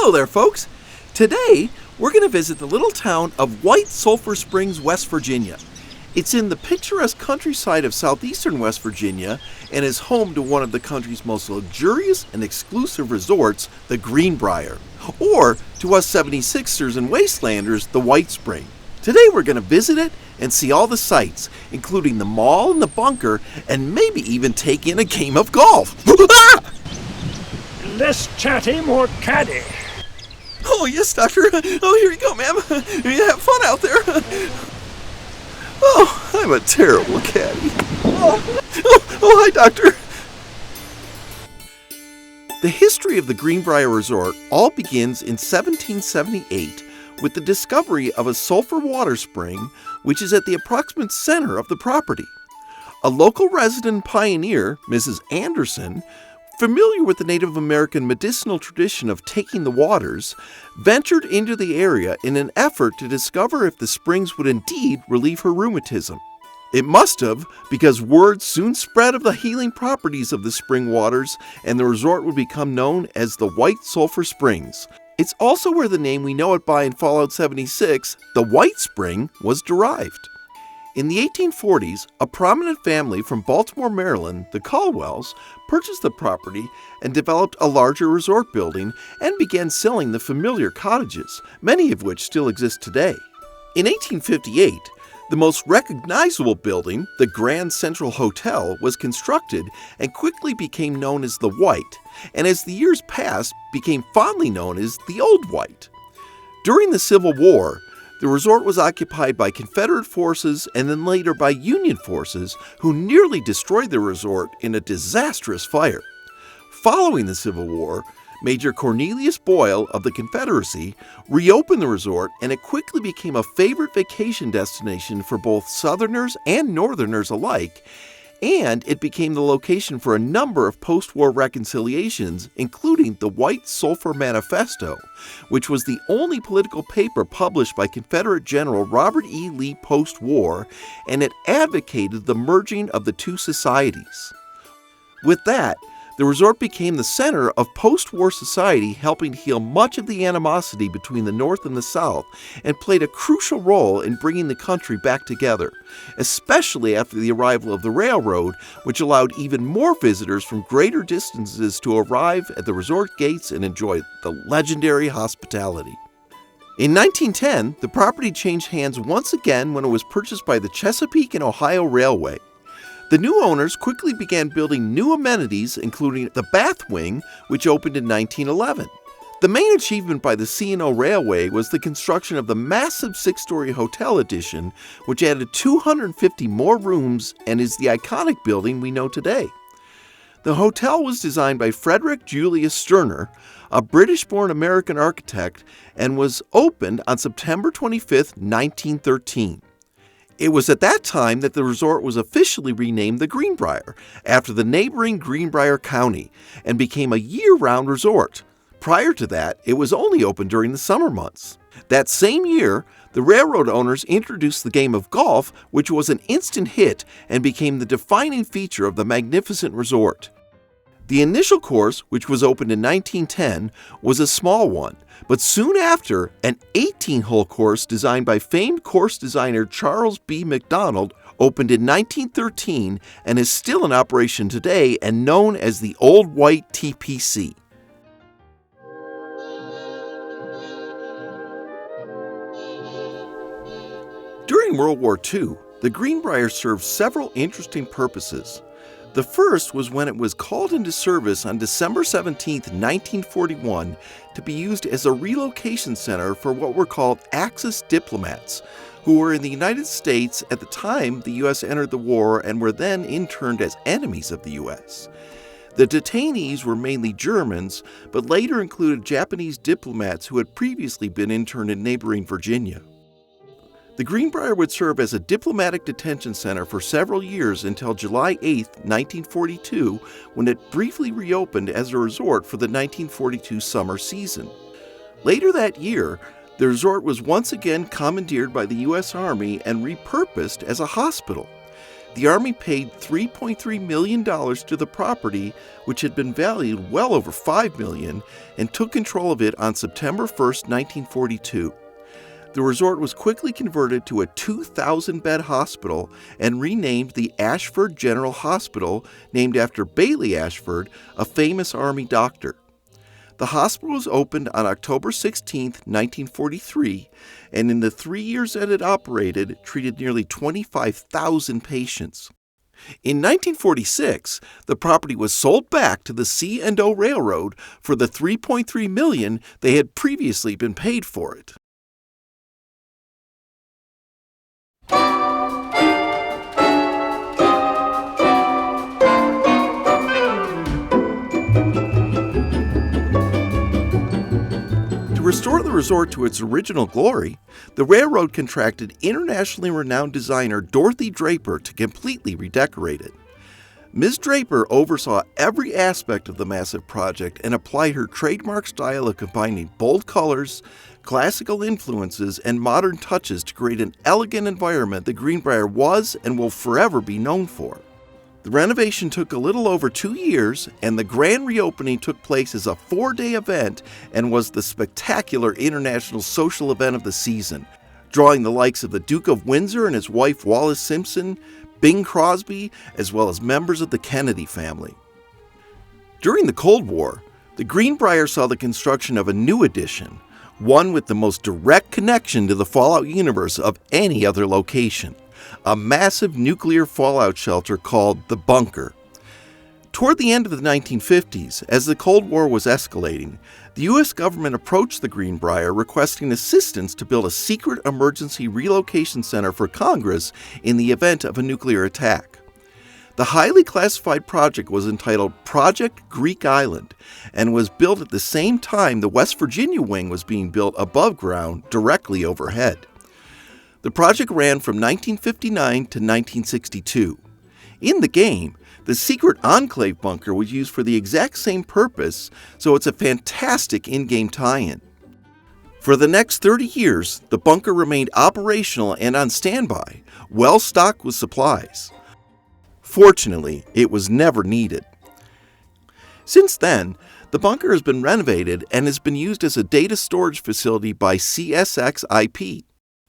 Hello there, folks. Today, we're going to visit the little town of White Sulfur Springs, West Virginia. It's in the picturesque countryside of southeastern West Virginia and is home to one of the country's most luxurious and exclusive resorts, the Greenbrier, or to us 76ers and Wastelanders, the Whitespring. Today we're going to visit it and see all the sights, including the mall and the bunker, and maybe even take in a game of golf. Less chatty, more caddy. Oh, yes, Doctor. Oh, here you go, ma'am. You have fun out there. Oh, I'm a terrible caddy. Oh, hi, Doctor. The history of the Greenbrier Resort all begins in 1778 with the discovery of a sulfur water spring, which is at the approximate center of the property. A local resident pioneer, Mrs. Anderson, familiar with the Native American medicinal tradition of taking the waters, ventured into the area in an effort to discover if the springs would indeed relieve her rheumatism. It must have, because word soon spread of the healing properties of the spring waters, and the resort would become known as the White Sulfur Springs. It's also where the name we know it by in Fallout 76, the Whitespring, was derived. In the 1840s, a prominent family from Baltimore, Maryland, the Caldwells, purchased the property and developed a larger resort building and began selling the familiar cottages, many of which still exist today. In 1858, the most recognizable building, the Grand Central Hotel, was constructed and quickly became known as the White, and as the years passed, became fondly known as the Old White. During the Civil War, the resort was occupied by Confederate forces and then later by Union forces, who nearly destroyed the resort in a disastrous fire. Following the Civil War, Major Cornelius Boyle of the Confederacy reopened the resort, and it quickly became a favorite vacation destination for both Southerners and Northerners alike, and it became the location for a number of post-war reconciliations, including the White Sulfur Manifesto, which was the only political paper published by Confederate General Robert E. Lee post-war, and it advocated the merging of the two societies. With that, the resort became the center of post-war society, helping heal much of the animosity between the North and the South, and played a crucial role in bringing the country back together, especially after the arrival of the railroad, which allowed even more visitors from greater distances to arrive at the resort gates and enjoy the legendary hospitality. In 1910, the property changed hands once again when it was purchased by the Chesapeake and Ohio Railway. The new owners quickly began building new amenities, including the Bath Wing, which opened in 1911. The main achievement by the C&O Railway was the construction of the massive 6-story hotel addition, which added 250 more rooms and is the iconic building we know today. The hotel was designed by Frederick Julius Sterner, a British-born American architect, and was opened on September 25, 1913. It was at that time that the resort was officially renamed the Greenbrier, after the neighboring Greenbrier County, and became a year-round resort. Prior to that, it was only open during the summer months. That same year, the railroad owners introduced the game of golf, which was an instant hit and became the defining feature of the magnificent resort. The initial course, which was opened in 1910, was a small one, but soon after, an 18-hole course designed by famed course designer Charles B. McDonald opened in 1913 and is still in operation today and known as the Old White TPC. During World War II, the Greenbrier served several interesting purposes. The first was when it was called into service on December 17, 1941, to be used as a relocation center for what were called Axis diplomats, who were in the United States at the time the U.S. entered the war and were then interned as enemies of the U.S. The detainees were mainly Germans, but later included Japanese diplomats who had previously been interned in neighboring Virginia. The Greenbrier would serve as a diplomatic detention center for several years until July 8, 1942, when it briefly reopened as a resort for the 1942 summer season. Later that year, the resort was once again commandeered by the U.S. Army and repurposed as a hospital. the Army paid $3.3 million to the property, which had been valued well over $5 million, and took control of it on September 1, 1942. The resort was quickly converted to a 2,000-bed hospital and renamed the Ashford General Hospital, named after Bailey Ashford, a famous Army doctor. The hospital was opened on October 16, 1943, and in the 3 years that it operated, treated nearly 25,000 patients. In 1946, the property was sold back to the C&O Railroad for the $3.3 million they had previously been paid for it. To restore the resort to its original glory, the railroad contracted internationally renowned designer Dorothy Draper to completely redecorate it. Ms. Draper oversaw every aspect of the massive project and applied her trademark style of combining bold colors, classical influences, and modern touches to create an elegant environment the Greenbrier was and will forever be known for. The renovation took a little over 2 years, and the grand reopening took place as a 4-day event and was the spectacular international social event of the season, drawing the likes of the Duke of Windsor and his wife Wallis Simpson, Bing Crosby, as well as members of the Kennedy family. During the Cold War, the Greenbrier saw the construction of a new addition, one with the most direct connection to the Fallout universe of any other location, a massive nuclear fallout shelter called the Bunker. Toward the end of the 1950s, as the Cold War was escalating, the U.S. government approached the Greenbrier requesting assistance to build a secret emergency relocation center for Congress in the event of a nuclear attack. The highly classified project was entitled Project Greek Island and was built at the same time the West Virginia wing was being built above ground directly overhead. The project ran from 1959 to 1962. In the game, the secret enclave bunker was used for the exact same purpose, so it's a fantastic in-game tie-in. For the next 30 years, the bunker remained operational and on standby, well stocked with supplies. Fortunately, it was never needed. Since then, the bunker has been renovated and has been used as a data storage facility by CSX IP.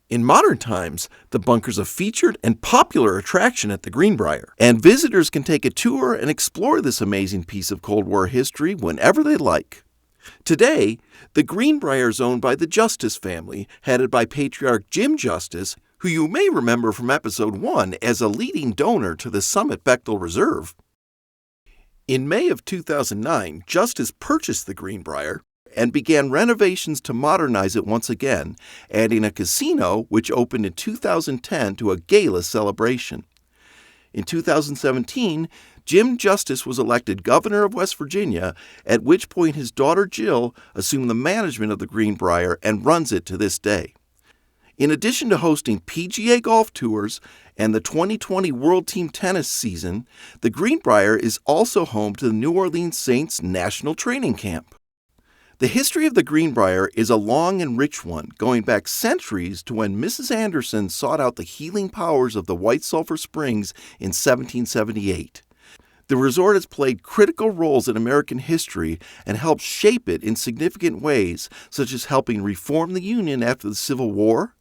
In modern times, the bunker is a featured and popular attraction at the Greenbrier, and visitors can take a tour and explore this amazing piece of Cold War history whenever they like. Today, the Greenbrier is owned by the Justice family, headed by Patriarch Jim Justice, who you may remember from Episode 1 as a leading donor to the Summit Bechtel Reserve. In May of 2009, Justice purchased the Greenbrier and began renovations to modernize it once again, adding a casino which opened in 2010 to a gala celebration. In 2017, Jim Justice was elected governor of West Virginia, at which point his daughter Jill assumed the management of the Greenbrier and runs it to this day. In addition to hosting PGA golf tours and the 2020 World Team Tennis season, the Greenbrier is also home to the New Orleans Saints National Training Camp. The history of the Greenbrier is a long and rich one, going back centuries to when Mrs. Anderson sought out the healing powers of the White Sulfur Springs in 1778. The resort has played critical roles in American history and helped shape it in significant ways, such as helping reform the Union after the Civil War,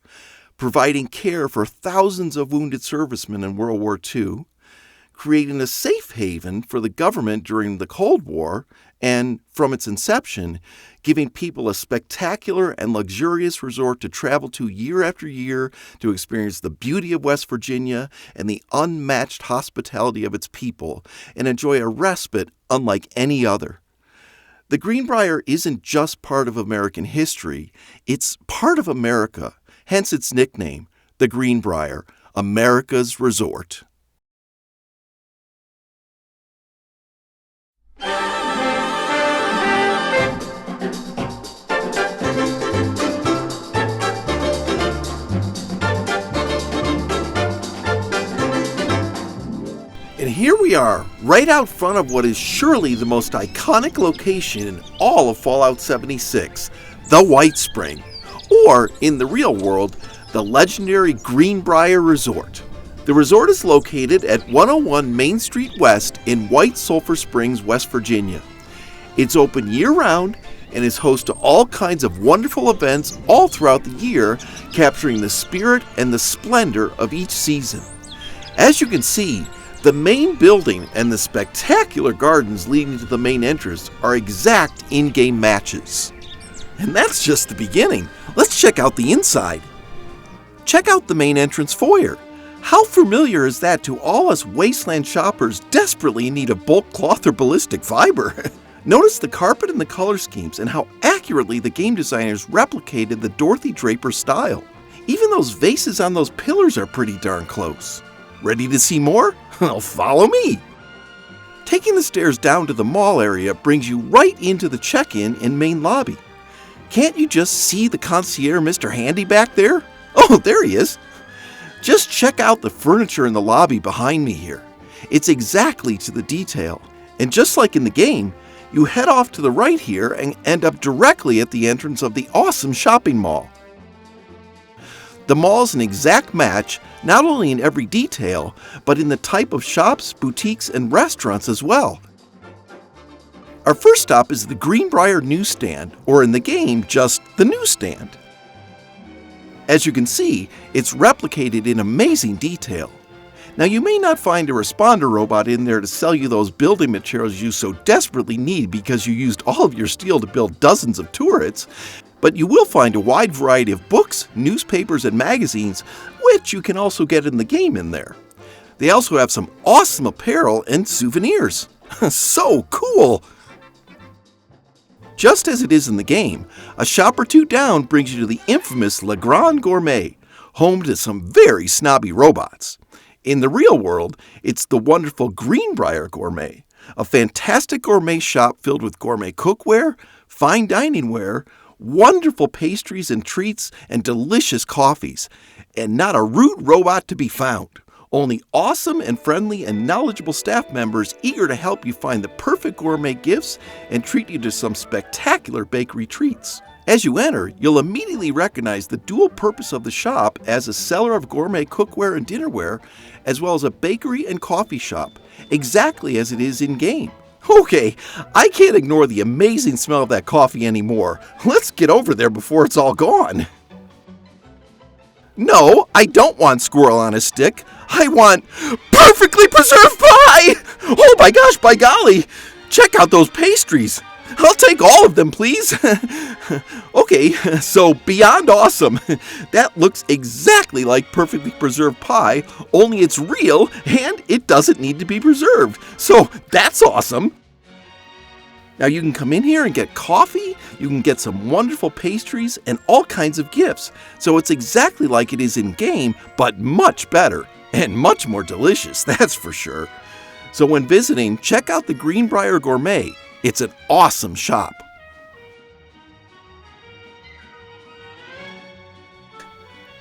providing care for thousands of wounded servicemen in World War II, creating a safe haven for the government during the Cold War, and, from its inception, giving people a spectacular and luxurious resort to travel to year after year to experience the beauty of West Virginia and the unmatched hospitality of its people, and enjoy a respite unlike any other. The Greenbrier isn't just part of American history, it's part of America, hence its nickname, the Greenbrier, America's Resort. And here we are, right out front of what is surely the most iconic location in all of Fallout 76, the Whitespring, or, in the real world, the legendary Greenbrier Resort. The resort is located at 101 Main Street West in White Sulfur Springs, West Virginia. It's open year-round and is host to all kinds of wonderful events all throughout the year, capturing the spirit and the splendor of each season. As you can see, the main building and the spectacular gardens leading to the main entrance are exact in-game matches. And that's just the beginning. Let's check out the inside. Check out the main entrance foyer. How familiar is that to all us wasteland shoppers desperately in need of bulk cloth or ballistic fiber? Notice the carpet and the color schemes and how accurately the game designers replicated the Dorothy Draper style. Even those vases on those pillars are pretty darn close. Ready to see more? Well, follow me! Taking the stairs down to the mall area brings you right into the check-in and main lobby. Can't you just see the concierge Mr. Handy back there? Oh, there he is! Just check out the furniture in the lobby behind me here. It's exactly to the detail. And just like in the game, you head off to the right here and end up directly at the entrance of the awesome shopping mall. The mall is an exact match, not only in every detail, but in the type of shops, boutiques, and restaurants as well. Our first stop is the Greenbrier newsstand, or in the game, just the newsstand. As you can see, it's replicated in amazing detail. Now, you may not find a responder robot in there to sell you those building materials you so desperately need because you used all of your steel to build dozens of turrets, but you will find a wide variety of books, newspapers, and magazines, which you can also get in the game in there. They also have some awesome apparel and souvenirs. So cool! Just as it is in the game, a shop or two down brings you to the infamous Le Grand Gourmet, home to some very snobby robots. In the real world, it's the wonderful Greenbrier Gourmet, a fantastic gourmet shop filled with gourmet cookware, fine dining ware, wonderful pastries and treats, and delicious coffees, and not a rude robot to be found. Only awesome and friendly and knowledgeable staff members eager to help you find the perfect gourmet gifts and treat you to some spectacular bakery treats. As you enter, you'll immediately recognize the dual purpose of the shop as a seller of gourmet cookware and dinnerware, as well as a bakery and coffee shop, exactly as it is in-game. Okay, I can't ignore the amazing smell of that coffee anymore. Let's get over there before it's all gone. No, I don't want squirrel on a stick. I want perfectly preserved pie! Oh my gosh, by golly! Check out those pastries! I'll take all of them, please. Okay, so beyond awesome. That looks exactly like perfectly preserved pie, only it's real and it doesn't need to be preserved. So that's awesome. Now you can come in here and get coffee, you can get some wonderful pastries and all kinds of gifts. So it's exactly like it is in game, but much better and much more delicious, that's for sure. So when visiting, check out the Greenbrier Gourmet. It's an awesome shop.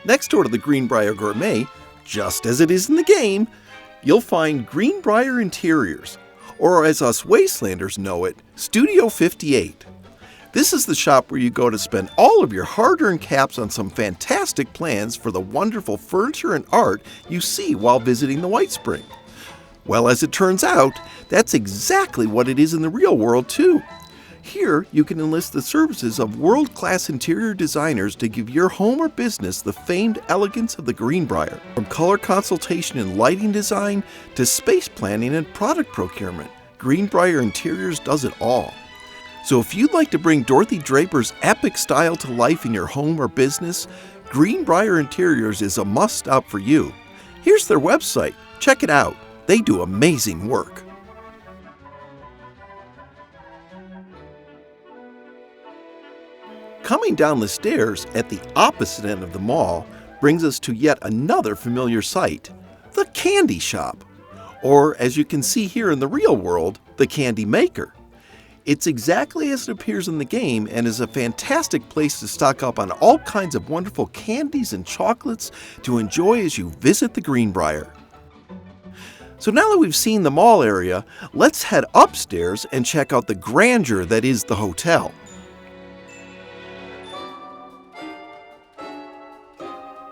Next door to the Greenbrier Gourmet, just as it is in the game, you'll find Greenbrier Interiors, or as us Wastelanders know it, Studio 58. This is the shop where you go to spend all of your hard-earned caps on some fantastic plans for the wonderful furniture and art you see while visiting the Whitespring. Well, as it turns out, that's exactly what it is in the real world, too. Here, you can enlist the services of world-class interior designers to give your home or business the famed elegance of the Greenbrier. From color consultation and lighting design to space planning and product procurement, Greenbrier Interiors does it all. So if you'd like to bring Dorothy Draper's epic style to life in your home or business, Greenbrier Interiors is a must-stop for you. Here's their website. Check it out. They do amazing work. Coming down the stairs at the opposite end of the mall brings us to yet another familiar sight, the candy shop, or as you can see here in the real world, the candy maker. It's exactly as it appears in the game and is a fantastic place to stock up on all kinds of wonderful candies and chocolates to enjoy as you visit the Greenbrier. So now that we've seen the mall area, let's head upstairs and check out the grandeur that is the hotel.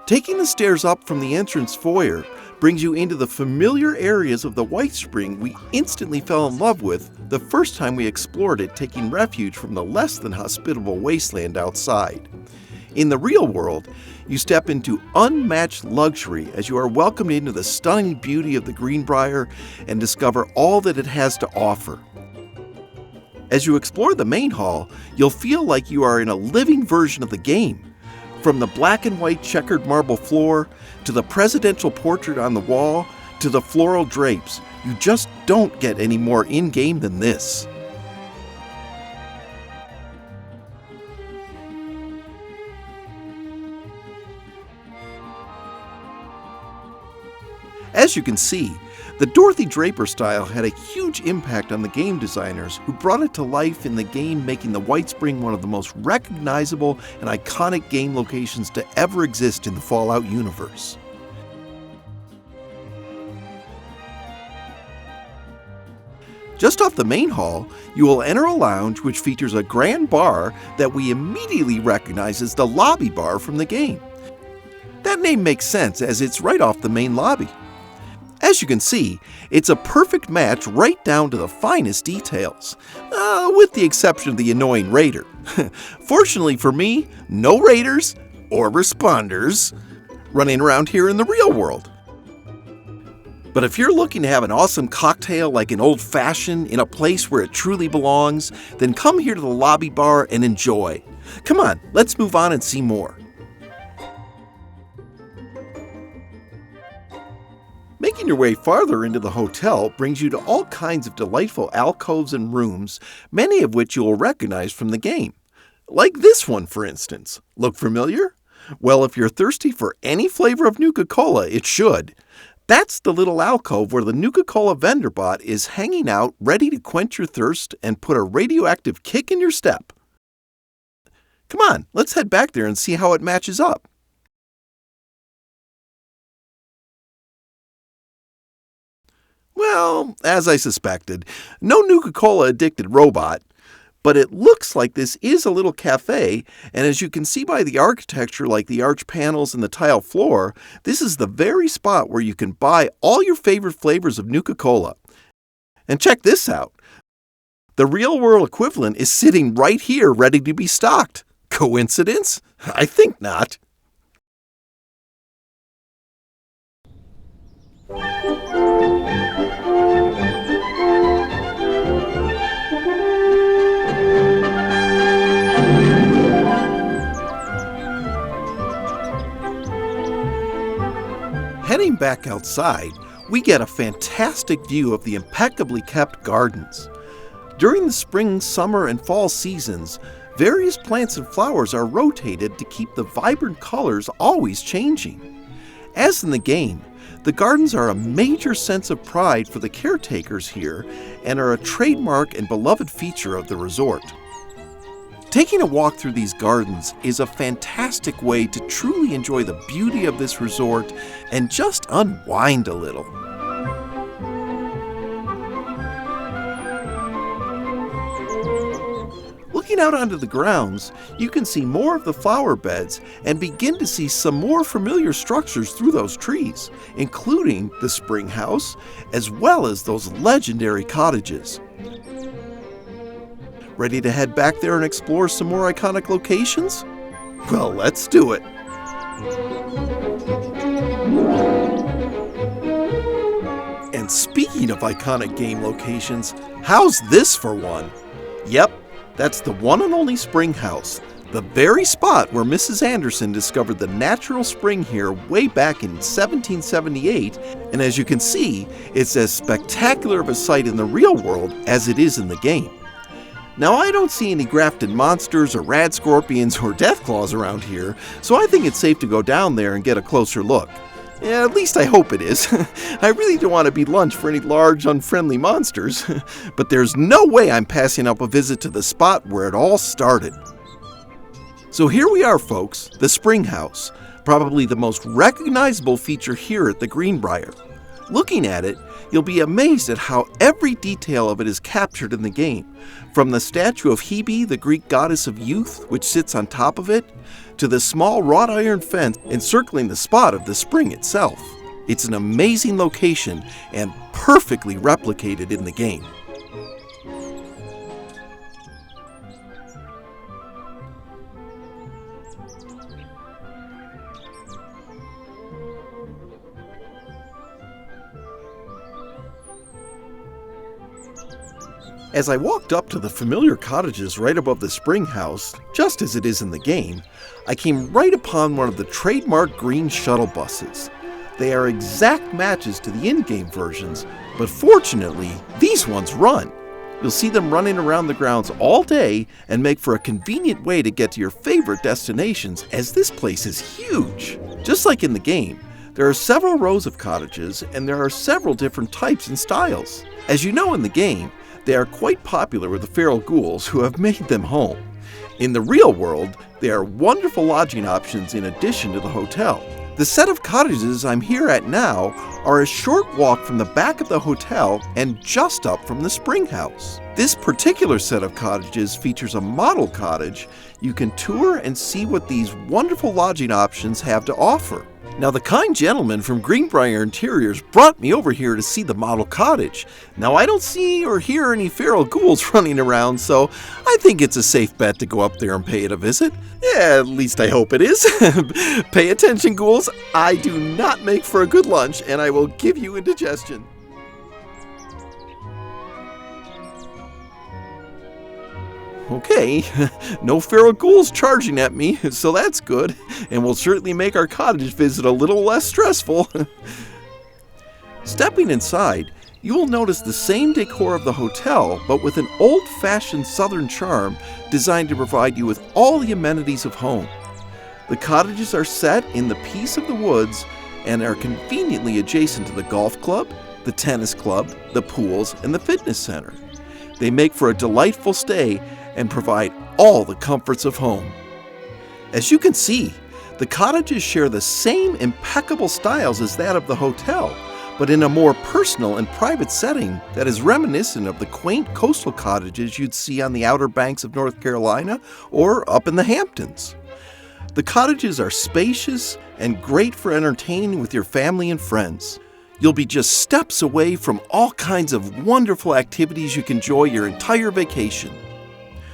Taking the stairs up from the entrance foyer brings you into the familiar areas of the Whitespring we instantly fell in love with the first time we explored it, taking refuge from the less than hospitable wasteland outside. In the real world, you step into unmatched luxury as you are welcomed into the stunning beauty of the Greenbrier and discover all that it has to offer. As you explore the main hall, you'll feel like you are in a living version of the game. From the black and white checkered marble floor, to the presidential portrait on the wall, to the floral drapes, you just don't get any more in-game than this. As you can see, the Dorothy Draper style had a huge impact on the game designers who brought it to life in the game, making the Whitespring one of the most recognizable and iconic game locations to ever exist in the Fallout universe. Just off the main hall, you will enter a lounge which features a grand bar that we immediately recognize as the lobby bar from the game. That name makes sense as it's right off the main lobby. As you can see, it's a perfect match right down to the finest details, with the exception of the annoying raider. Fortunately for me, no raiders or responders running around here in the real world. But if you're looking to have an awesome cocktail like an old-fashioned in a place where it truly belongs, then come here to the lobby bar and enjoy. Come on, let's move on and see more. Making your way farther into the hotel brings you to all kinds of delightful alcoves and rooms, many of which you will recognize from the game. Like this one, for instance. Look familiar? Well, if you're thirsty for any flavor of Nuka-Cola, it should. That's the little alcove where the Nuka-Cola vendor bot is hanging out, ready to quench your thirst and put a radioactive kick in your step. Come on, let's head back there and see how it matches up. Well, as I suspected, no Nuka-Cola addicted robot, but it looks like this is a little cafe, and as you can see by the architecture like the arch panels and the tile floor, this is the very spot where you can buy all your favorite flavors of Nuka-Cola. And check this out. The real-world equivalent is sitting right here ready to be stocked. Coincidence? I think not. Heading back outside, we get a fantastic view of the impeccably kept gardens. During the spring, summer, and fall seasons, various plants and flowers are rotated to keep the vibrant colors always changing. As in the game, the gardens are a major sense of pride for the caretakers here and are a trademark and beloved feature of the resort. Taking a walk through these gardens is a fantastic way to truly enjoy the beauty of this resort and just unwind a little. Looking out onto the grounds, you can see more of the flower beds and begin to see some more familiar structures through those trees, including the spring house, as well as those legendary cottages. Ready to head back there and explore some more iconic locations? Well, let's do it. And speaking of iconic game locations, how's this for one? Yep, that's the one and only spring house, the very spot where Mrs. Anderson discovered the natural spring here way back in 1778, and as you can see, it's as spectacular of a sight in the real world as it is in the game. Now, I don't see any grafted monsters or rad scorpions or deathclaws around here, so I think it's safe to go down there and get a closer look. Yeah, at least I hope it is. I really don't want to be lunch for any large, unfriendly monsters, but there's no way I'm passing up a visit to the spot where it all started. So here we are, folks, the spring house, probably the most recognizable feature here at the Greenbrier. Looking at it, you'll be amazed at how every detail of it is captured in the game, from the statue of Hebe, the Greek goddess of youth, which sits on top of it, to the small wrought iron fence encircling the spot of the spring itself. It's an amazing location and perfectly replicated in the game. As I walked up to the familiar cottages right above the spring house, just as it is in the game, I came right upon one of the trademark green shuttle buses. They are exact matches to the in-game versions, but fortunately, these ones run. You'll see them running around the grounds all day and make for a convenient way to get to your favorite destinations, as this place is huge. Just like in the game, there are several rows of cottages and there are several different types and styles. As you know in the game, they are quite popular with the feral ghouls who have made them home. In the real world, they are wonderful lodging options in addition to the hotel. The set of cottages I'm here at now are a short walk from the back of the hotel and just up from the spring house. This particular set of cottages features a model cottage you can tour and see what these wonderful lodging options have to offer. Now, the kind gentleman from Greenbrier Interiors brought me over here to see the model cottage. Now, I don't see or hear any feral ghouls running around, so I think it's a safe bet to go up there and pay it a visit. Yeah, at least I hope it is. Pay attention, ghouls. I do not make for a good lunch, and I will give you indigestion. Okay, no feral ghouls charging at me, so that's good, and will certainly make our cottage visit a little less stressful. Stepping inside, you will notice the same decor of the hotel, but with an old-fashioned southern charm designed to provide you with all the amenities of home. The cottages are set in the peace of the woods and are conveniently adjacent to the golf club, the tennis club, the pools, and the fitness center. They make for a delightful stay and provide all the comforts of home. As you can see, the cottages share the same impeccable styles as that of the hotel, but in a more personal and private setting that is reminiscent of the quaint coastal cottages you'd see on the Outer Banks of North Carolina or up in the Hamptons. The cottages are spacious and great for entertaining with your family and friends. You'll be just steps away from all kinds of wonderful activities you can enjoy your entire vacation.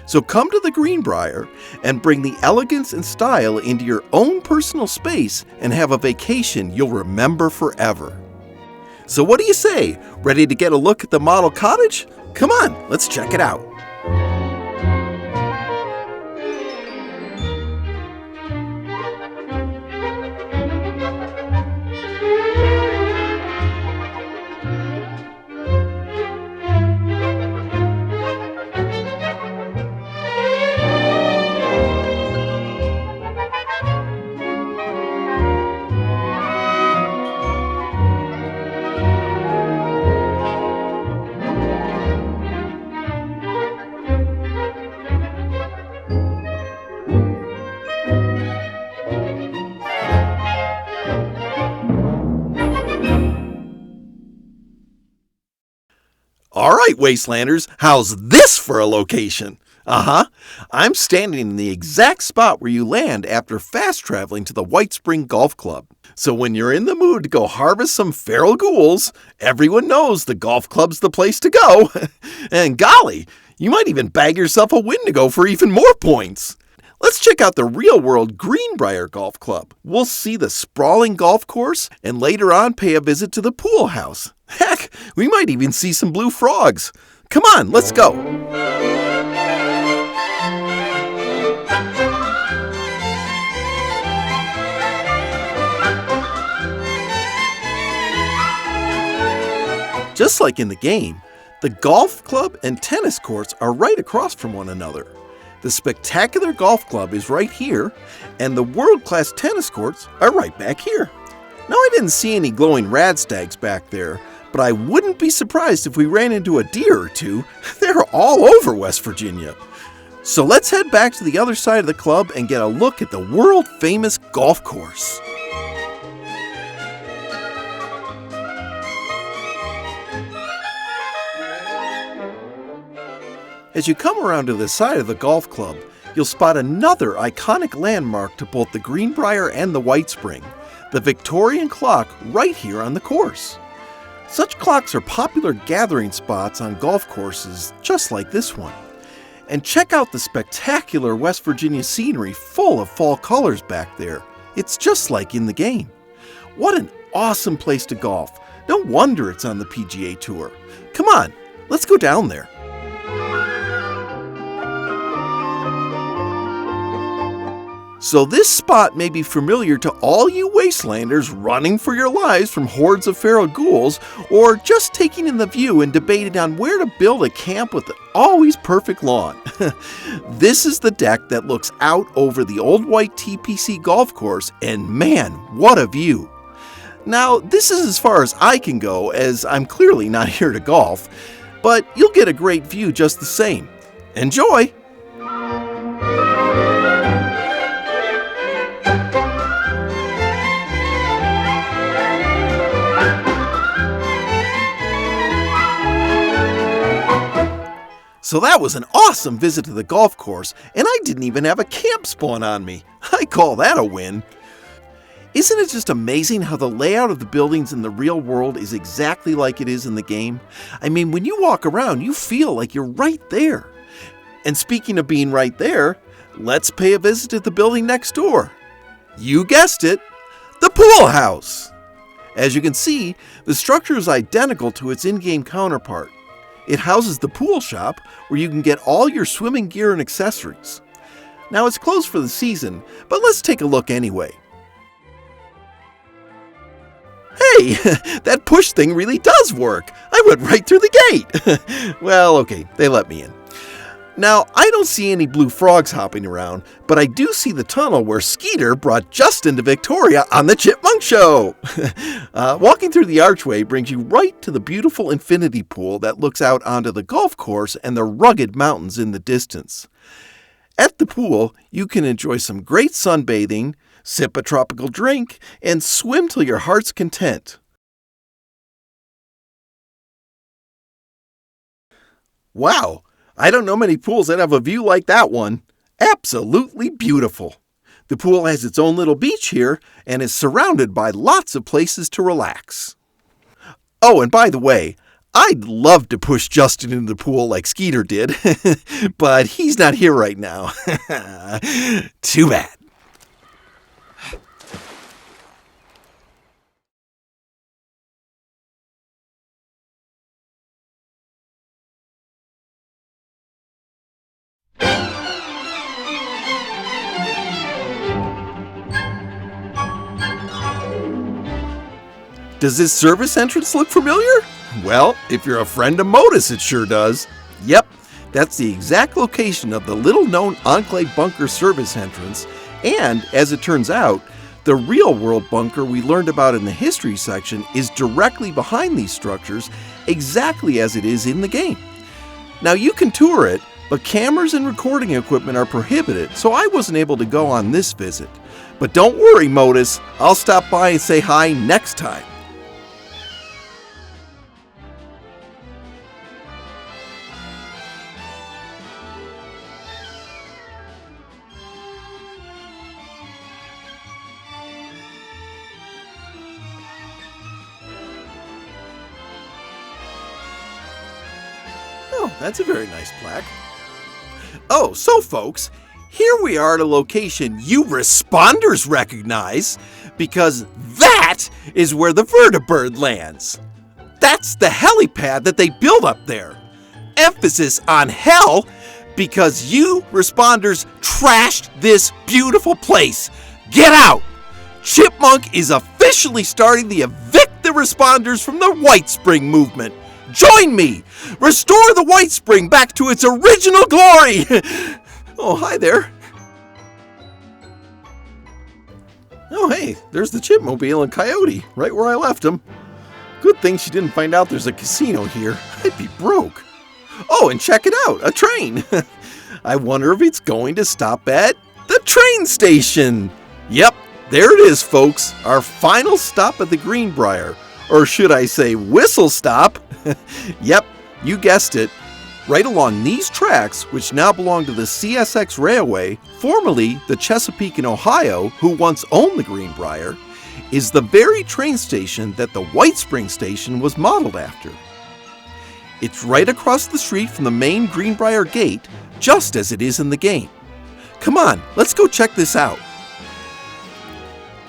So come to the Greenbrier and bring the elegance and style into your own personal space and have a vacation you'll remember forever. So what do you say? Ready to get a look at the model cottage? Come on, let's check it out. All right, Wastelanders, how's this for a location? I'm standing in the exact spot where you land after fast traveling to the Whitespring Golf Club. So when you're in the mood to go harvest some feral ghouls, everyone knows the golf club's the place to go. And golly, you might even bag yourself a Wendigo for even more points. Let's check out the real-world Greenbrier Golf Club. We'll see the sprawling golf course and later on pay a visit to the pool house. Heck, we might even see some blue frogs. Come on, let's go. Just like in the game, the golf club and tennis courts are right across from one another. The spectacular golf club is right here, and the world-class tennis courts are right back here. Now, I didn't see any glowing radstags back there, but I wouldn't be surprised if we ran into a deer or two. They're all over West Virginia. So let's head back to the other side of the club and get a look at the world-famous golf course. As you come around to the side of the golf club, you'll spot another iconic landmark to both the Greenbrier and the Whitespring, the Victorian clock right here on the course. Such clocks are popular gathering spots on golf courses just like this one. And check out the spectacular West Virginia scenery full of fall colors back there. It's just like in the game. What an awesome place to golf. No wonder it's on the PGA Tour. Come on, let's go down there. So this spot may be familiar to all you wastelanders running for your lives from hordes of feral ghouls, or just taking in the view and debating on where to build a camp with an always perfect lawn. This is the deck that looks out over the Old White TPC golf course, and man, what a view. Now, this is as far as I can go, as I'm clearly not here to golf, but you'll get a great view just the same. Enjoy! So that was an awesome visit to the golf course, and I didn't even have a camp spawn on me. I call that a win. Isn't it just amazing how the layout of the buildings in the real world is exactly like it is in the game? I mean, when you walk around, you feel like you're right there. And speaking of being right there, let's pay a visit to the building next door. You guessed it, the pool house. As you can see, the structure is identical to its in-game counterpart. It houses the pool shop, where you can get all your swimming gear and accessories. Now it's closed for the season, but let's take a look anyway. Hey, that push thing really does work. I went right through the gate. Well, okay, they let me in. Now, I don't see any blue frogs hopping around, but I do see the tunnel where Skeeter brought Justin to Victoria on the Chipmunk Show. Walking through the archway brings you right to the beautiful infinity pool that looks out onto the golf course and the rugged mountains in the distance. At the pool, you can enjoy some great sunbathing, sip a tropical drink, and swim till your heart's content. Wow! I don't know many pools that have a view like that one. Absolutely beautiful. The pool has its own little beach here and is surrounded by lots of places to relax. Oh, and by the way, I'd love to push Justin into the pool like Skeeter did, but he's not here right now. Too bad. Does this service entrance look familiar? Well, if you're a friend of Modus, it sure does. Yep, that's the exact location of the little-known Enclave Bunker service entrance, and, as it turns out, the real-world bunker we learned about in the history section is directly behind these structures, exactly as it is in the game. Now, you can tour it, but cameras and recording equipment are prohibited, so I wasn't able to go on this visit. But don't worry, Modus, I'll stop by and say hi next time. Oh, that's a very nice plaque. Oh, so folks, here we are at a location you responders recognize, because that is where the vertibird lands. That's the helipad that they built up there. Emphasis on hell, because you responders trashed this beautiful place. Get out! Chipmunk is officially starting the Evict the Responders from the Whitespring movement. Join me! Restore the Whitespring back to its original glory! Oh, hi there. Oh, hey, there's the Chipmobile and Coyote, right where I left him. Good thing she didn't find out there's a casino here. I'd be broke. Oh, and check it out, a train. I wonder if it's going to stop at the train station. Yep, there it is, folks. Our final stop at the Greenbrier. Or should I say whistle stop? Yep, you guessed it. Right along these tracks, which now belong to the CSX Railway, formerly the Chesapeake and Ohio, who once owned the Greenbrier, is the very train station that the Whitespring station was modeled after. It's right across the street from the main Greenbrier gate, just as it is in the game. Come on, let's go check this out.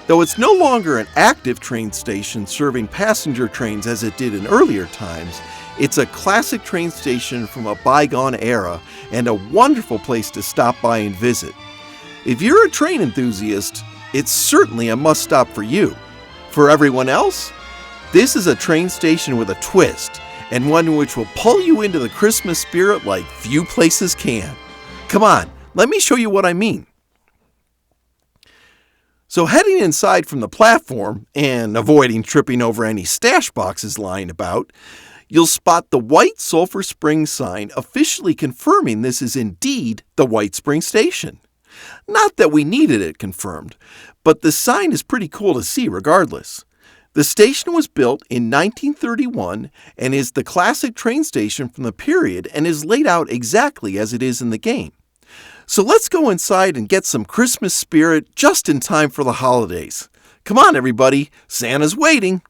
Though it's no longer an active train station serving passenger trains as it did in earlier times, it's a classic train station from a bygone era and a wonderful place to stop by and visit. If you're a train enthusiast, it's certainly a must-stop for you. For everyone else, this is a train station with a twist, and one which will pull you into the Christmas spirit like few places can. Come on, let me show you what I mean. So heading inside from the platform, and avoiding tripping over any stash boxes lying about, you'll spot the White Sulfur Springs sign officially confirming this is indeed the Whitespring station. Not that we needed it confirmed, but the sign is pretty cool to see regardless. The station was built in 1931 and is the classic train station from the period and is laid out exactly as it is in the game. So let's go inside and get some Christmas spirit just in time for the holidays. Come on, everybody, Santa's waiting.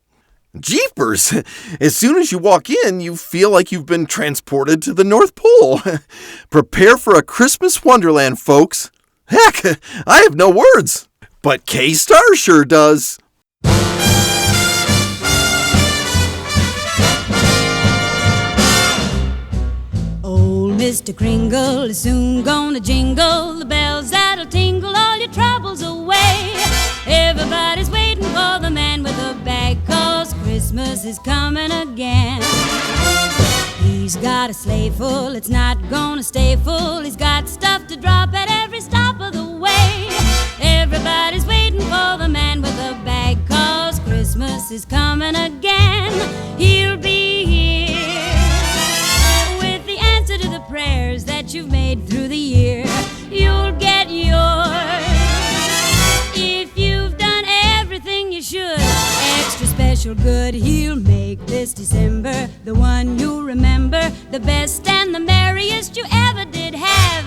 Jeepers! As soon as you walk in, you feel like you've been transported to the North Pole. Prepare for a Christmas wonderland, folks. Heck, I have no words. But K-Star sure does. Old Mr. Kringle is soon gonna jingle the bells that'll tingle all your troubles away. Everybody's waiting for the man with the bag, 'cause Christmas is coming again. He's got a sleigh full, it's not gonna stay full. He's got stuff to drop at every stop of the way. Everybody's waiting for the man with the bag, 'cause Christmas is coming again. He'll be here with the answer to the prayers that you've made through the year. You'll get yours if you've done everything you should. Extra special good he'll make this December, the one you'll remember, the best and the merriest you ever did have.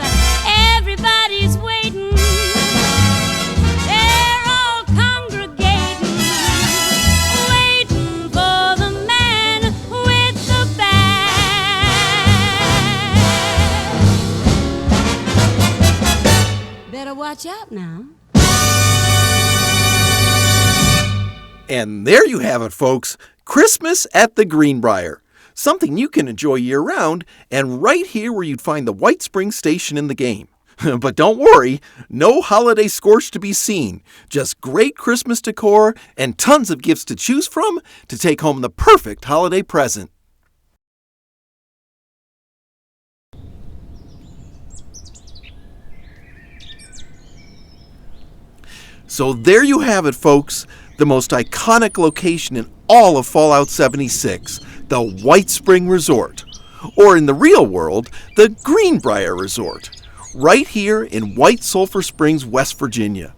Everybody's waiting, they're all congregating, waiting for the man with the bag. Better watch out now. And there you have it, folks. Christmas at the Greenbrier. Something you can enjoy year-round, and right here where you'd find the Whitespring station in the game. But don't worry, no holiday scorch to be seen. Just great Christmas decor and tons of gifts to choose from to take home the perfect holiday present. So there you have it, folks. The most iconic location in all of Fallout 76, the Whitespring Resort, or in the real world, the Greenbrier Resort, right here in White Sulfur Springs, West Virginia.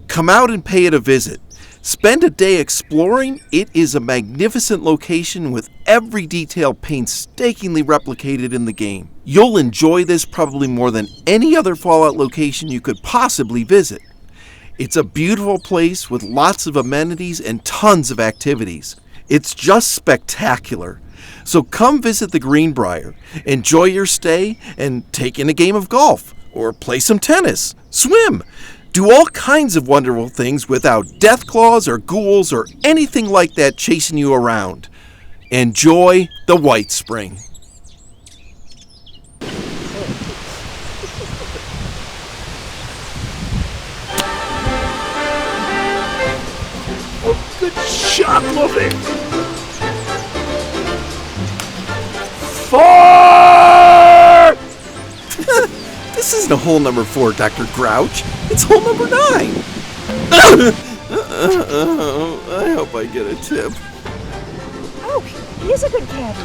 Come out and pay it a visit. Spend a day exploring. It is a magnificent location with every detail painstakingly replicated in the game. You'll enjoy this probably more than any other Fallout location you could possibly visit. It's a beautiful place with lots of amenities and tons of activities. It's just spectacular. So come visit the Greenbrier, enjoy your stay, and take in a game of golf, or play some tennis, swim, do all kinds of wonderful things without death claws or ghouls or anything like that chasing you around. Enjoy the Whitespring. Good shot, Luffy! 4! This isn't a hole number 4, Dr. Grouch. It's hole number 9. I hope I get a tip. Oh, he is a good caddy.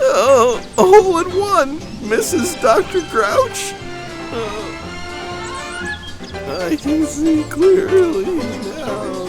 Oh, a hole in 1, Mrs. Dr. Grouch. I can see clearly now.